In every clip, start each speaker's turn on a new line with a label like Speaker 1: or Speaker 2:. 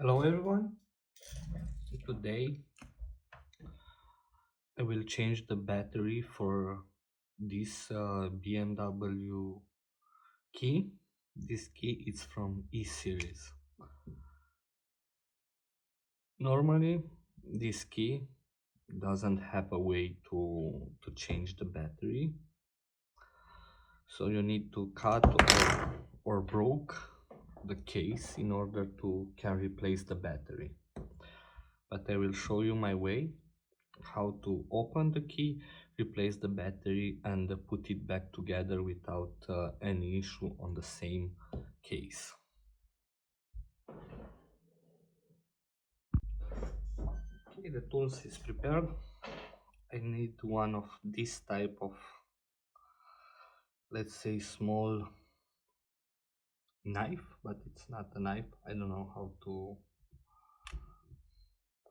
Speaker 1: Hello everyone, today I will change the battery for this BMW key. This key is from E-Series. Normally this key doesn't have a way to change the battery, so you need to cut or broke the case in order to can replace the battery. But I will show you my way how to open the key, replace the battery, and put it back together without any issue on the same case. Okay, the tools is prepared. I need one of this type of, let's say, small knife, but it's not a knife. I don't know how to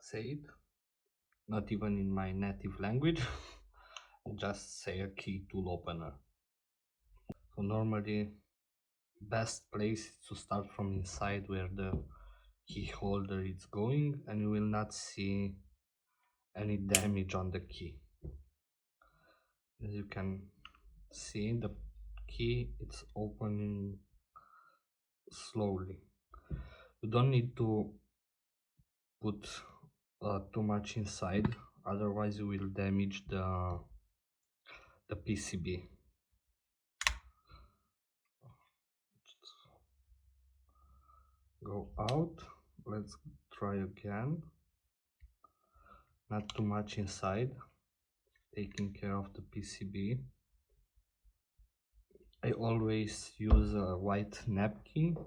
Speaker 1: say it, not even in my native language. Just say a key tool opener. So normally best place is to start from inside where the key holder is going, and you will not see any damage on the key. As you can see, the key it's opening slowly. You don't need to put too much inside, otherwise you will damage the PCB. Go out. Let's try again. Not too much inside, taking care of the PCB. I always use a white napkin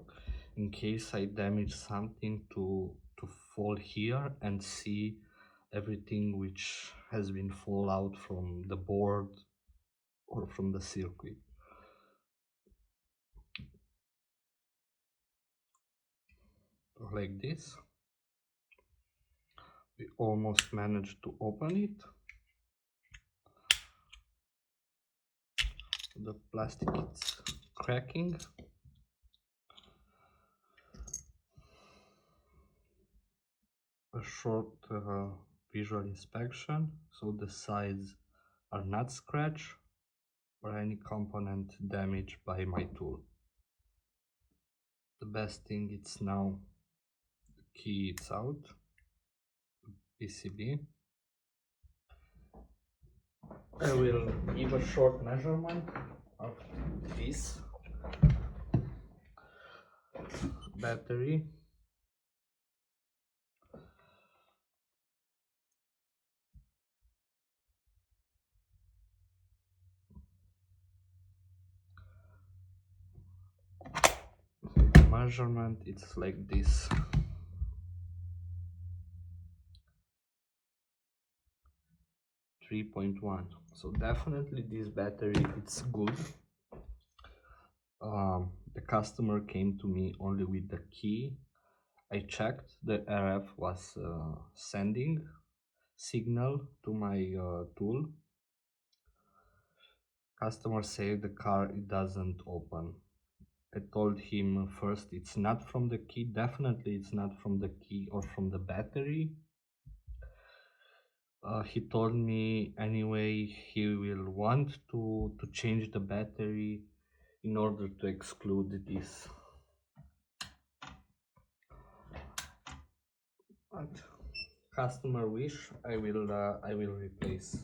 Speaker 1: in case I damage something to fall here and see everything which has been fall out from the board or from the circuit. Like this. We almost managed to open it. The plastic is cracking. A short visual inspection, so the sides are not scratched or any component damaged by my tool. The best thing is now the key is out, PCB. I will give a short measurement of this battery. The measurement it's like this. 3.1. So definitely this battery it's good. The customer came to me only with the key. I checked the RF was sending signal to my tool. Customer said the car it doesn't open. I told him first it's not from the key, definitely it's not from the key or from the battery. He told me anyway he will want to change the battery in order to exclude this. But customer wish, I will replace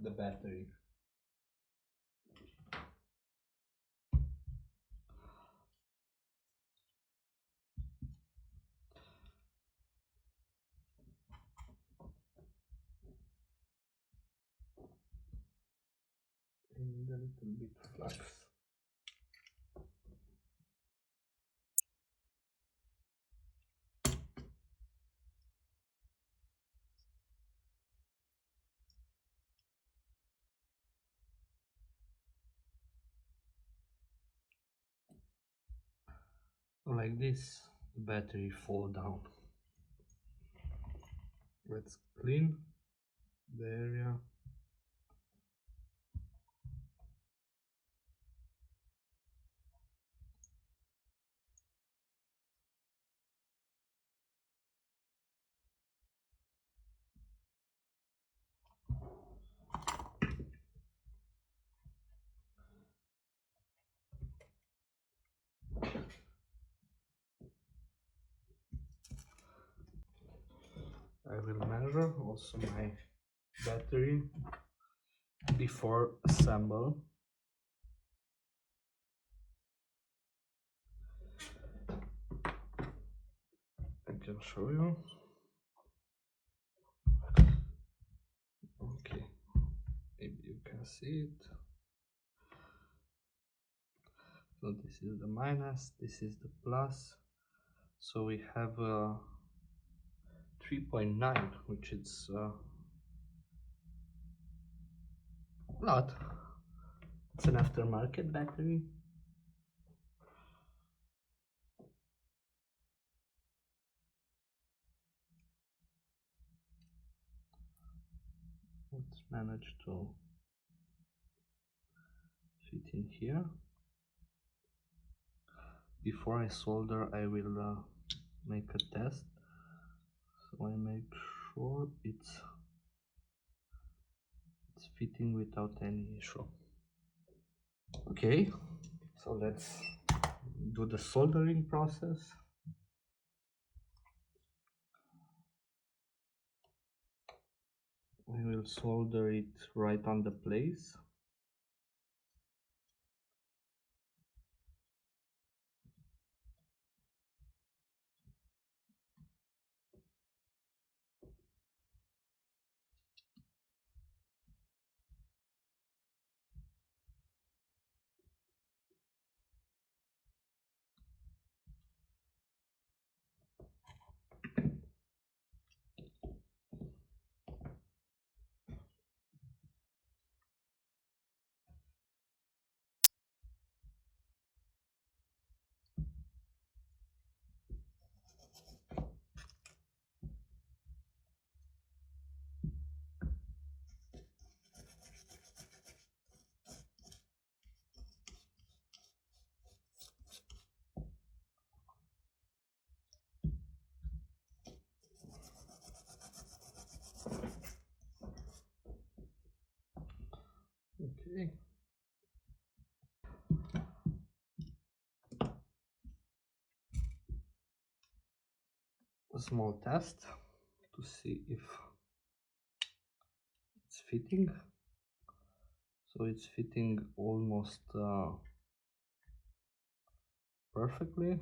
Speaker 1: the battery. And a little bit flux. Like this, the battery fall down. Let's clean the area. I will measure also my battery before assemble. I can show you. Okay, maybe you can see it. So this is the minus, this is the plus. So we have 3.9, which is a lot. It's an aftermarket battery. Let's manage to fit in here. Before I solder, I will make a test, so I make sure it's fitting without any issue. Okay, so let's do the soldering process. I will solder it right on the place. Okay. A small test to see if it's fitting. So it's fitting almost perfectly.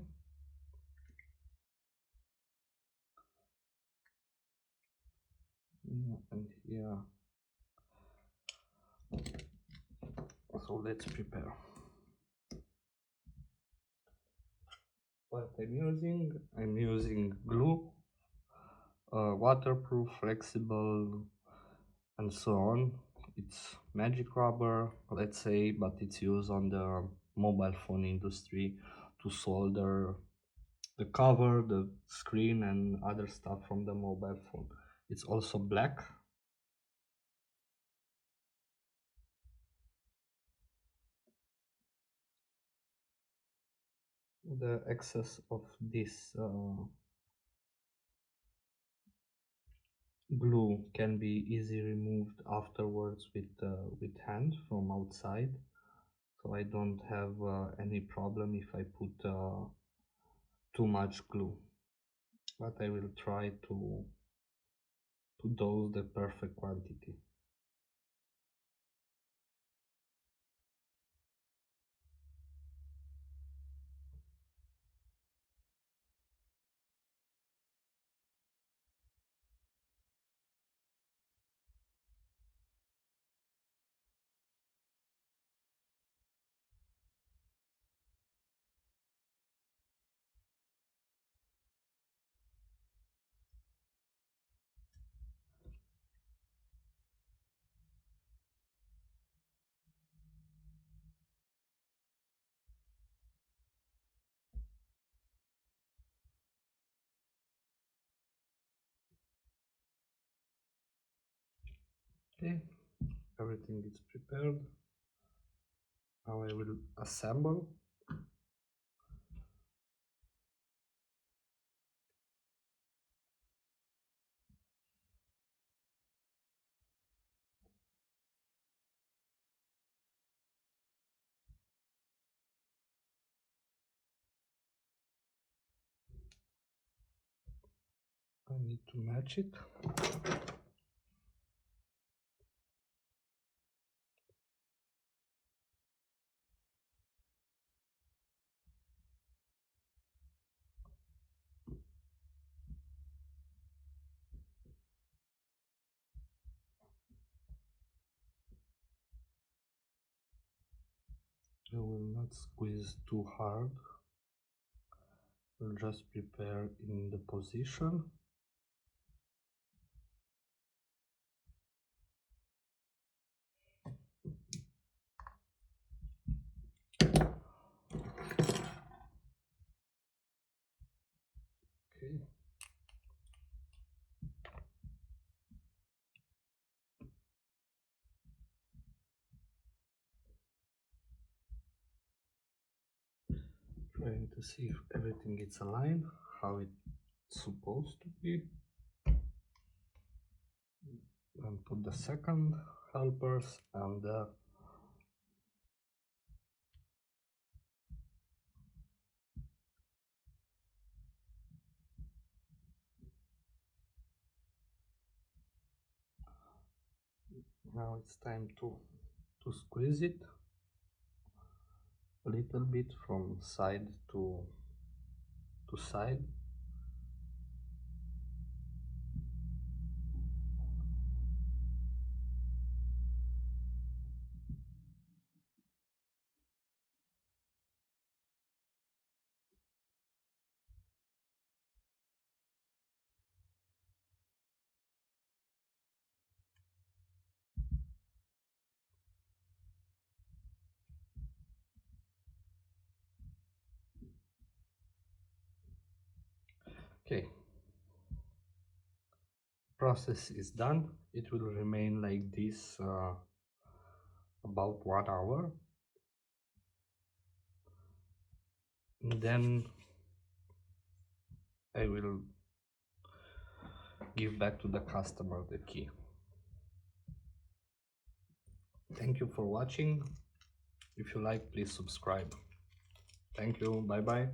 Speaker 1: And here, so let's prepare. What I'm using glue, waterproof, flexible, and so on. It's magic rubber, let's say, but it's used on the mobile phone industry to solder the cover, the screen, and other stuff from the mobile phone. It's also black. The excess of this glue can be easily removed afterwards with hand from outside, so I don't have any problem if I put too much glue, but I will try to dose the perfect quantity. Okay, everything is prepared. Now I will assemble. I need to match it. I will not squeeze too hard. We'll just prepare in the position. Okay. Trying to see if everything is aligned, how it's supposed to be. And put the second helpers and the now it's time to squeeze it a little bit from side to side. Okay, process is done. It will remain like this about 1 hour. And then I will give back to the customer the key. Thank you for watching. If you like, please subscribe. Thank you. Bye bye.